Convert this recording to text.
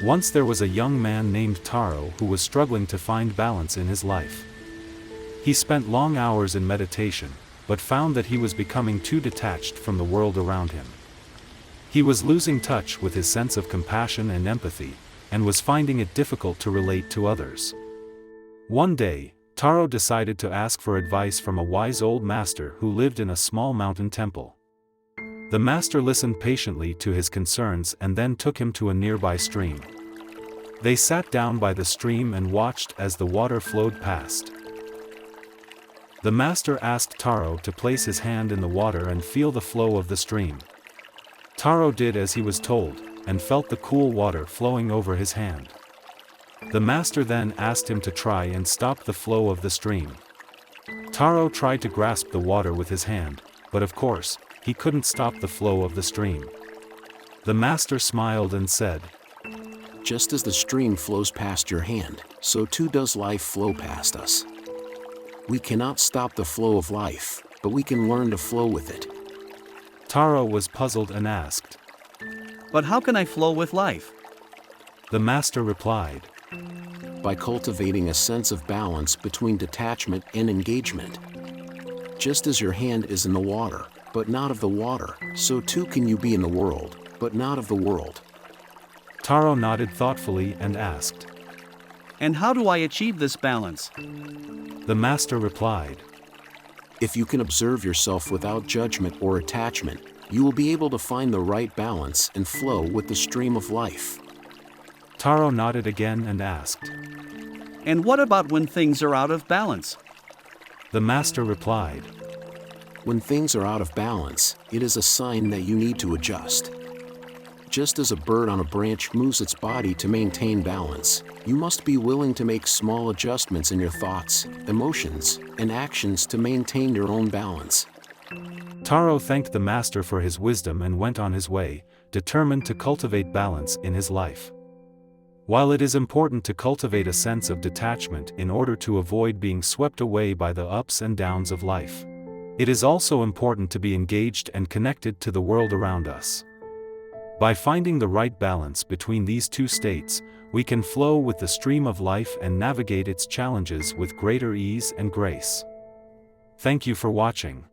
Once there was a young man named Taro who was struggling to find balance in his life. He spent long hours in meditation, but found that he was becoming too detached from the world around him. He was losing touch with his sense of compassion and empathy, and was finding it difficult to relate to others. One day, Taro decided to ask for advice from a wise old master who lived in a small mountain temple. The master listened patiently to his concerns and then took him to a nearby stream. They sat down by the stream and watched as the water flowed past. The master asked Taro to place his hand in the water and feel the flow of the stream. Taro did as he was told, and felt the cool water flowing over his hand. The master then asked him to try and stop the flow of the stream. Taro tried to grasp the water with his hand, but of course, he couldn't stop the flow of the stream. The master smiled and said, "Just as the stream flows past your hand, so too does life flow past us. We cannot stop the flow of life, but we can learn to flow with it." Taro was puzzled and asked, But how can I flow with life? The master replied, "By cultivating a sense of balance between detachment and engagement. Just as your hand is in the water, but not of the water, so too can you be in the world, but not of the world." Taro nodded thoughtfully and asked. And how do I achieve this balance? The master replied, If you can observe yourself without judgment or attachment, you will be able to find the right balance and flow with the stream of life. Taro nodded again and asked. And what about when things are out of balance? The master replied, When things are out of balance, it is a sign that you need to adjust. Just as a bird on a branch moves its body to maintain balance, you must be willing to make small adjustments in your thoughts, emotions, and actions to maintain your own balance. Taro thanked the master for his wisdom and went on his way, determined to cultivate balance in his life. While it is important to cultivate a sense of detachment in order to avoid being swept away by the ups and downs of life, it is also important to be engaged and connected to the world around us. By finding the right balance between these two states, we can flow with the stream of life and navigate its challenges with greater ease and grace. Thank you for watching.